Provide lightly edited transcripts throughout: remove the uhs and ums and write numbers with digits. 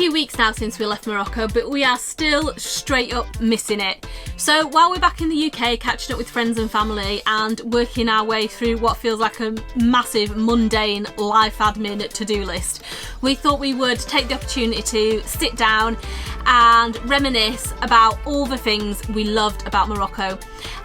few weeks now since we left Morocco, but we are still straight up missing it. So while we're back in the UK catching up with friends and family and working our way through what feels like a massive mundane life admin to-do list, we thought we would take the opportunity to sit down and reminisce about all the things we loved about Morocco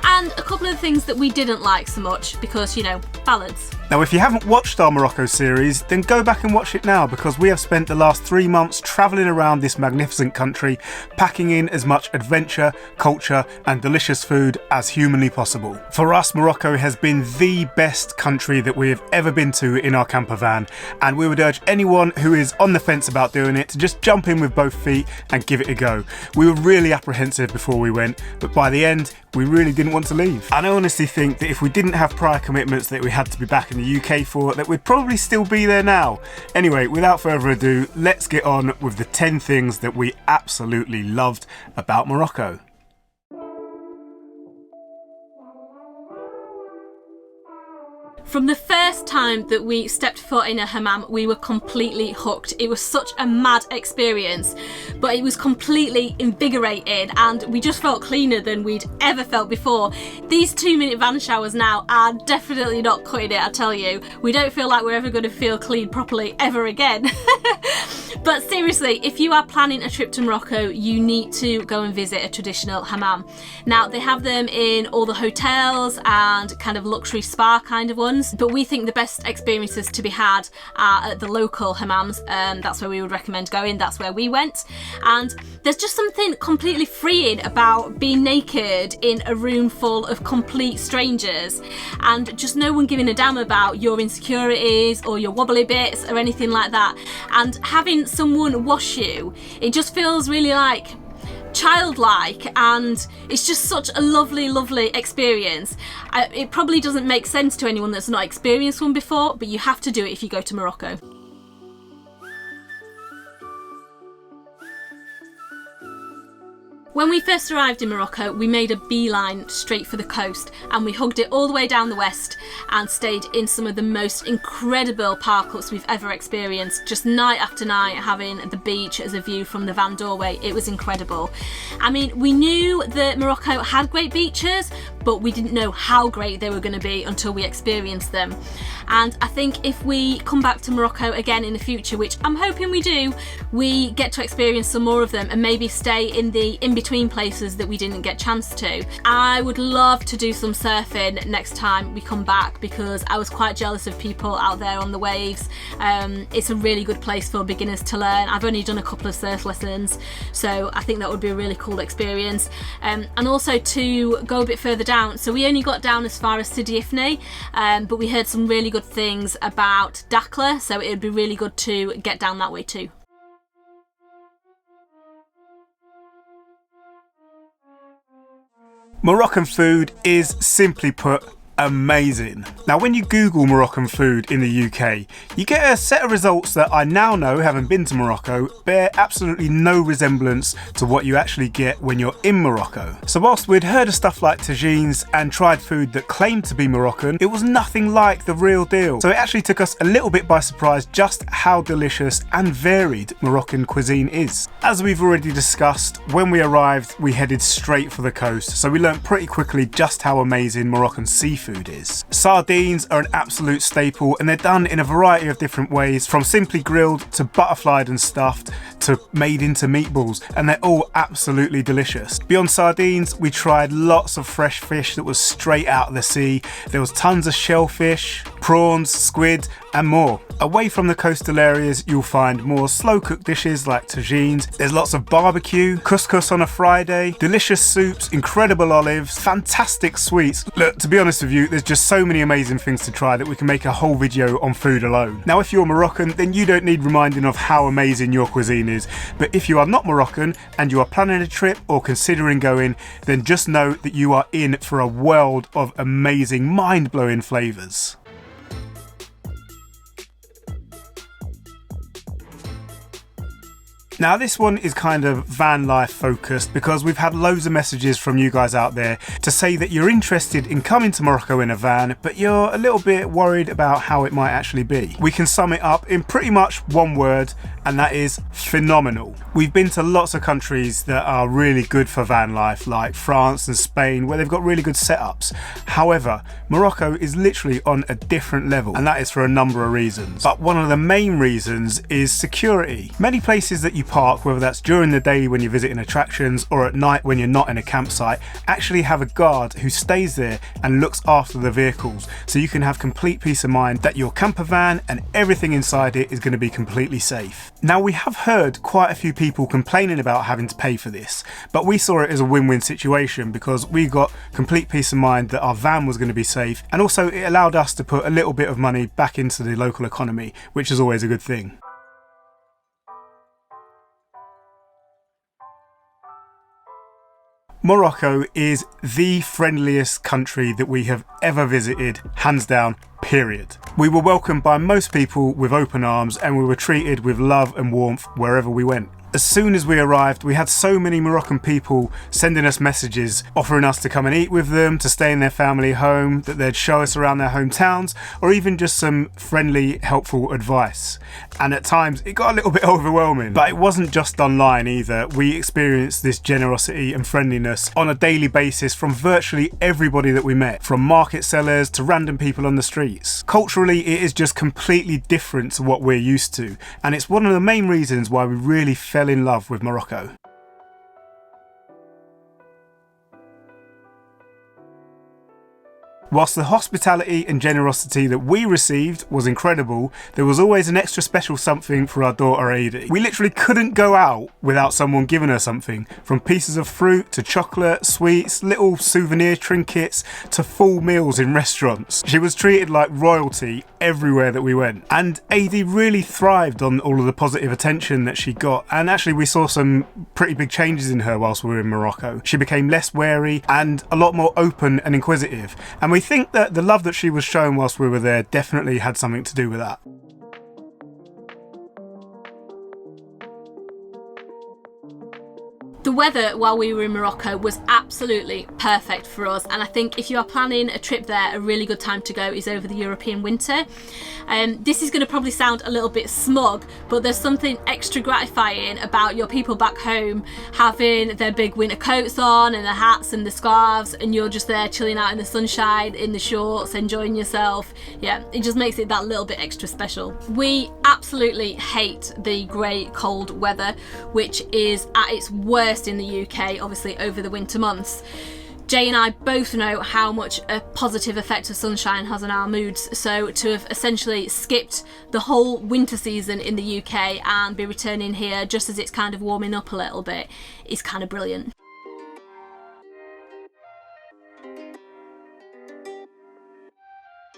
and a couple of things that we didn't like so much because, you know, balance. Now, if you haven't watched our Morocco series, then go back and watch it now, because we have spent the last 3 months travelling around this magnificent country, packing in as much adventure, culture and delicious food as humanly possible. For us, Morocco has been the best country that we have ever been to in our camper van, and we would urge anyone who is on the fence about doing it to just jump in with both feet and give it a go. We were really apprehensive before we went, but by the end, we really didn't want to leave. And I honestly think that if we didn't have prior commitments that we had to be back in the UK for, that we'd probably still be there now. Anyway, without further ado, let's get on with the 10 things that we absolutely loved about Morocco. From the first time that we stepped foot in a hammam, we were completely hooked. It was such a mad experience, but it was completely invigorating and we just felt cleaner than we'd ever felt before. These 2-minute van showers now are definitely not cutting it, I tell you. We don't feel like we're ever going to feel clean properly ever again. But seriously, if you are planning a trip to Morocco, you need to go and visit a traditional hammam. Now, they have them in all the hotels and kind of luxury spa kind of ones, but we think the best experiences to be had are at the local hammams. That's where we would recommend going. That's where we went. And there's just something completely freeing about being naked in a room full of complete strangers and just no one giving a damn about your insecurities or your wobbly bits or anything like that. And having someone wash you, it just feels really like childlike, and it's just such a lovely experience. It probably doesn't make sense to anyone that's not experienced one before, but you have to do it if you go to Morocco. When we first arrived in Morocco, we made a beeline straight for the coast and we hugged it all the way down the west and stayed in some of the most incredible park-ups we've ever experienced. Just night after night having the beach as a view from the van doorway. It was incredible. I mean, we knew that Morocco had great beaches, but we didn't know how great they were going to be until we experienced them. And I think if we come back to Morocco again in the future, which I'm hoping we do, we get to experience some more of them and maybe stay in the in-between places that we didn't get a chance to. I would love to do some surfing next time we come back because I was quite jealous of people out there on the waves. It's a really good place for beginners to learn. I've only done a couple of surf lessons, so I think that would be a really cool experience. And also to go a bit further down. So we only got down as far as Sidi Ifni, but we heard some really good things about Dakhla, so it would be really good to get down that way too. Moroccan food is, simply put, amazing. Now, when you Google Moroccan food in the UK, you get a set of results that I now know, having been to Morocco, bear absolutely no resemblance to what you actually get when you're in Morocco. So whilst we'd heard of stuff like tagines and tried food that claimed to be Moroccan, it was nothing like the real deal. So it actually took us a little bit by surprise just how delicious and varied Moroccan cuisine is. As we've already discussed, when we arrived, we headed straight for the coast, so we learnt pretty quickly just how amazing Moroccan seafood is. Sardines are an absolute staple, and they're done in a variety of different ways, from simply grilled to butterflied and stuffed to made into meatballs, and they're all absolutely delicious. Beyond sardines, we tried lots of fresh fish that was straight out of the sea. There was tons of shellfish, prawns, squid and more. Away from the coastal areas, you'll find more slow cooked dishes like tagines. There's lots of barbecue, couscous on a Friday, delicious soups, incredible olives, fantastic sweets. Look, to be honest with you, there's just so many amazing things to try that we can make a whole video on food alone. Now, if you're Moroccan, then you don't need reminding of how amazing your cuisine is. But if you are not Moroccan and you are planning a trip or considering going, then just know that you are in for a world of amazing, mind-blowing flavours. Now this one is kind of van life focused because we've had loads of messages from you guys out there to say that you're interested in coming to Morocco in a van, but you're a little bit worried about how it might actually be. We can sum it up in pretty much one word, and that is phenomenal. We've been to lots of countries that are really good for van life, like France and Spain, where they've got really good setups. However, Morocco is literally on a different level, and that is for a number of reasons. But one of the main reasons is security. Many places that you park, whether that's during the day when you're visiting attractions or at night when you're not in a campsite, actually have a guard who stays there and looks after the vehicles, so you can have complete peace of mind that your camper van and everything inside it is going to be completely safe. Now, we have heard quite a few people complaining about having to pay for this, but we saw it as a win-win situation because we got complete peace of mind that our van was going to be safe, and also it allowed us to put a little bit of money back into the local economy, which is always a good thing. Morocco is the friendliest country that we have ever visited, hands down, period. We were welcomed by most people with open arms, and we were treated with love and warmth wherever we went. As soon as we arrived, we had so many Moroccan people sending us messages, offering us to come and eat with them, to stay in their family home, that they'd show us around their hometowns, or even just some friendly, helpful advice. And at times, it got a little bit overwhelming. But it wasn't just online either. We experienced this generosity and friendliness on a daily basis from virtually everybody that we met, from market sellers to random people on the streets. Culturally, it is just completely different to what we're used to, and it's one of the main reasons why we really fell in love with Morocco. Whilst the hospitality and generosity that we received was incredible, there was always an extra special something for our daughter Adie. We literally couldn't go out without someone giving her something, from pieces of fruit to chocolate, sweets, little souvenir trinkets to full meals in restaurants. She was treated like royalty everywhere that we went, and Adie really thrived on all of the positive attention that she got, and actually we saw some pretty big changes in her whilst we were in Morocco. She became less wary and a lot more open and inquisitive, and we think that the love that she was shown whilst we were there definitely had something to do with that. The weather while we were in Morocco was absolutely perfect for us, and I think if you are planning a trip there, a really good time to go is over the European winter. This is going to probably sound a little bit smug, but there's something extra gratifying about your people back home having their big winter coats on and the hats and the scarves, and you're just there chilling out in the sunshine in the shorts, enjoying yourself. Yeah, it just makes it that little bit extra special. We absolutely hate the grey cold weather, which is at its worst in the UK, obviously over the winter months. Jay and I both know how much a positive effect of sunshine has on our moods, so to have essentially skipped the whole winter season in the UK and be returning here just as it's kind of warming up a little bit is kind of brilliant.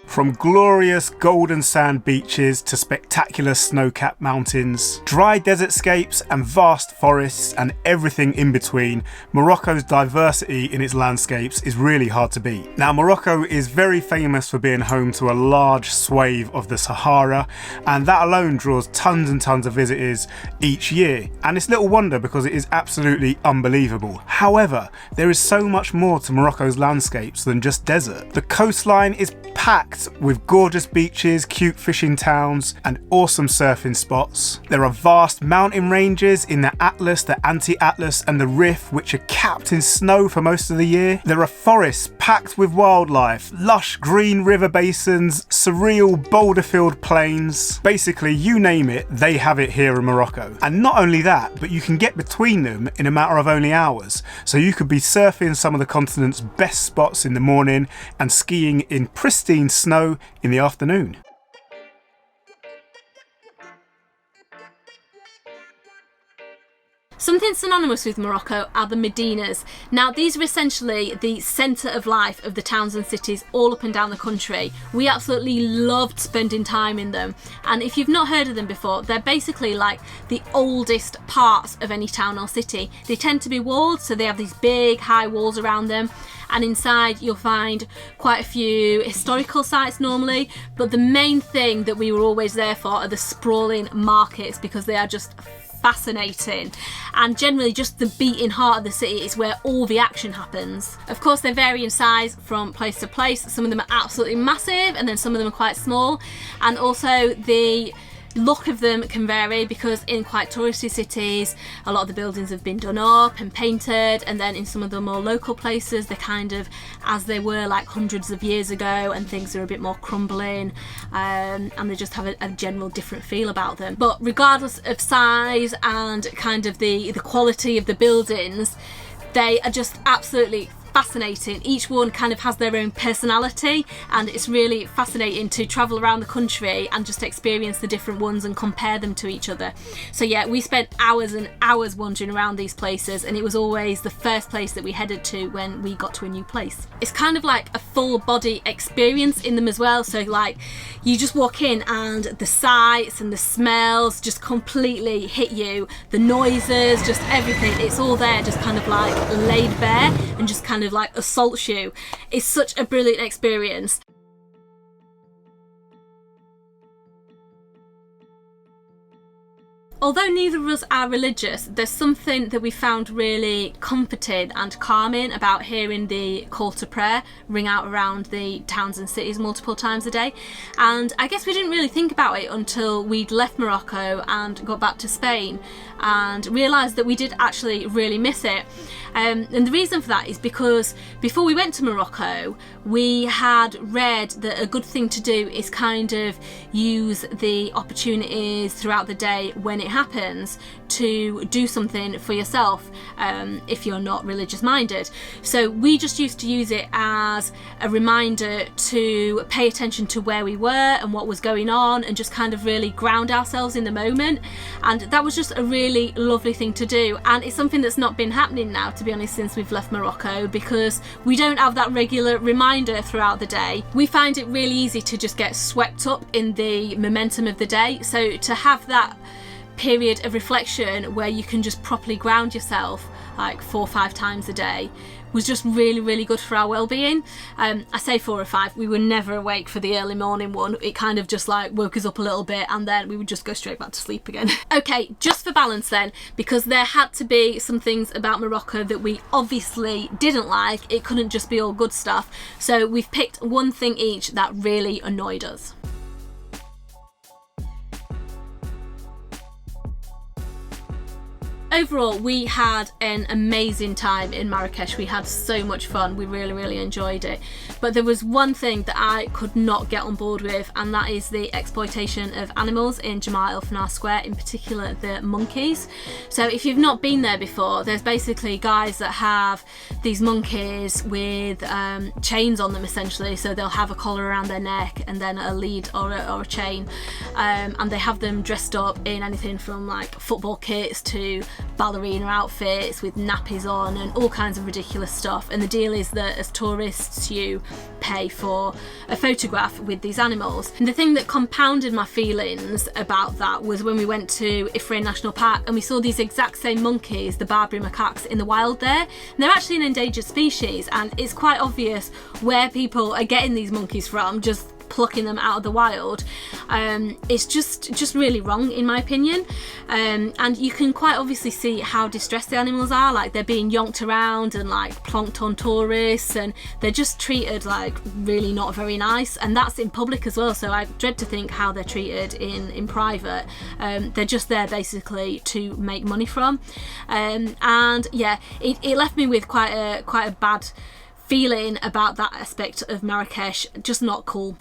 From glorious golden sand beaches to spectacular snow-capped mountains, dry desertscapes and vast forests and everything in between, Morocco's diversity in its landscapes is really hard to beat. Now, Morocco is very famous for being home to a large swathe of the Sahara, and that alone draws tons and tons of visitors each year, and it's little wonder because it is absolutely unbelievable. However, there is so much more to Morocco's landscapes than just desert. The coastline is packed with gorgeous beaches, cute fishing towns, and awesome surfing spots. There are vast mountain ranges in the Atlas, the Anti-Atlas, and the Rif, which are capped in snow for most of the year. There are forests packed with wildlife, lush green river basins, surreal boulder-filled plains. Basically, you name it, they have it here in Morocco. And not only that, but you can get between them in a matter of only hours. So you could be surfing some of the continent's best spots in the morning and skiing in pristine snow in the afternoon. Something synonymous with Morocco are the Medinas. Now, these are essentially the centre of life of the towns and cities all up and down the country. We absolutely loved spending time in them, and if you've not heard of them before, they're basically like the oldest parts of any town or city. They tend to be walled, so they have these big high walls around them, and inside you'll find quite a few historical sites normally, but the main thing that we were always there for are the sprawling markets, because they are just fascinating, and generally just the beating heart of the city is where all the action happens. Of course, they vary in size from place to place. Some of them are absolutely massive, and then some of them are quite small, and also the look of them can vary, because in quite touristy cities a lot of the buildings have been done up and painted, and then in some of the more local places they're kind of as they were like hundreds of years ago, and things are a bit more crumbling, and they just have a general different feel about them. But regardless of size and kind of the quality of the buildings, they are just absolutely fascinating. Each one kind of has their own personality, and it's really fascinating to travel around the country and just experience the different ones and compare them to each other. So yeah, we spent hours and hours wandering around these places, and it was always the first place that we headed to when we got to a new place. It's kind of like a full body experience in them as well. So like you just walk in and the sights and the smells just completely hit you, the noises, just everything, it's all there, just kind of like laid bare and just kind of like assaults you. It's such a brilliant experience. Although neither of us are religious, there's something that we found really comforting and calming about hearing the call to prayer ring out around the towns and cities multiple times a day. And I guess we didn't really think about it until we'd left Morocco and got back to Spain and realised that we did actually really miss it. And the reason for that is because before we went to Morocco, we had read that a good thing to do is kind of use the opportunities throughout the day when it happens to do something for yourself, if you're not religious minded. So we just used to use it as a reminder to pay attention to where we were and what was going on, and just kind of really ground ourselves in the moment. And that was just a really lovely thing to do, and it's something that's not been happening now, to be honest, since we've left Morocco, because we don't have that regular reminder throughout the day. We find it really easy to just get swept up in the momentum of the day, so to have that period of reflection where you can just properly ground yourself like 4 or 5 times a day was just really, really good for our well-being. I say 4 or 5, we were never awake for the early morning one. It kind of just like woke us up a little bit, and then we would just go straight back to sleep again. Okay, just for balance then, because there had to be some things about Morocco that we obviously didn't like, it couldn't just be all good stuff, so we've picked one thing each that really annoyed us. Overall, we had an amazing time in Marrakesh. We had so much fun. We really, really enjoyed it. But there was one thing that I could not get on board with, and that is the exploitation of animals in Jemaa el Fna Square, in particular the monkeys. So if you've not been there before, there's basically guys that have these monkeys with chains on them, essentially. So they'll have a collar around their neck and then a lead or a chain. And they have them dressed up in anything from like football kits to ballerina outfits with nappies on and all kinds of ridiculous stuff. And the deal is that as tourists you pay for a photograph with these animals. And the thing that compounded my feelings about that was when we went to Ifrane National Park and we saw these exact same monkeys, the Barbary macaques, in the wild there. And they're actually an endangered species, and it's quite obvious where people are getting these monkeys from, just plucking them out of the wild. It's just really wrong in my opinion, and you can quite obviously see how distressed the animals are. Like they're being yonked around and like plonked on tourists, and they're just treated like really not very nice, and that's in public as well. So I dread to think how they're treated in private. They're just there basically to make money from, and yeah, it left me with quite a bad feeling about that aspect of Marrakesh. Just not cool.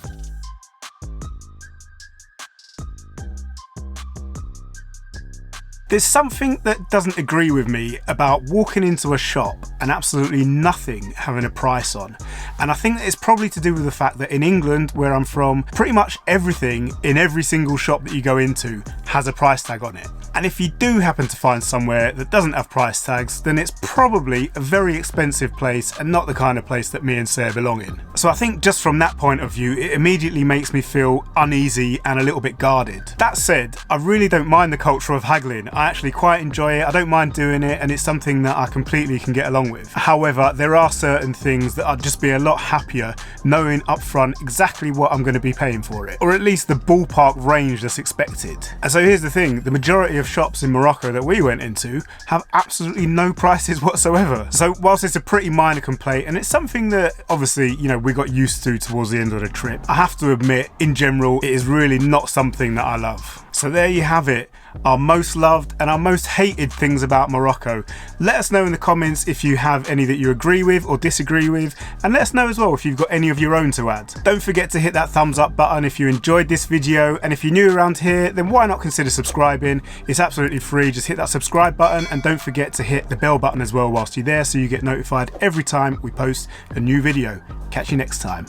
There's something that doesn't agree with me about walking into a shop and absolutely nothing having a price on. And I think that it's probably to do with the fact that in England, where I'm from, pretty much everything in every single shop that you go into has a price tag on it. And if you do happen to find somewhere that doesn't have price tags, then it's probably a very expensive place and not the kind of place that me and Sarah belong in. So I think just from that point of view, it immediately makes me feel uneasy and a little bit guarded. That said, I really don't mind the culture of haggling. I actually quite enjoy it. I don't mind doing it, and it's something that I completely can get along with. However, there are certain things that I'd just be a lot happier knowing upfront exactly what I'm going to be paying for it, or at least the ballpark range that's expected. And so here's the thing, the majority of shops in Morocco that we went into have absolutely no prices whatsoever. So whilst it's a pretty minor complaint, and it's something that obviously, you know, we got used to towards the end of the trip, I have to admit, in general, it is really not something that I love. So there you have it, our most loved and our most hated things about Morocco. Let us know in the comments if you have any that you agree with or disagree with, and let us know as well if you've got any of your own to add. Don't forget to hit that thumbs up button if you enjoyed this video, and if you're new around here, then why not consider subscribing? It's absolutely free, just hit that subscribe button, and don't forget to hit the bell button as well whilst you're there so you get notified every time we post a new video. Catch you next time.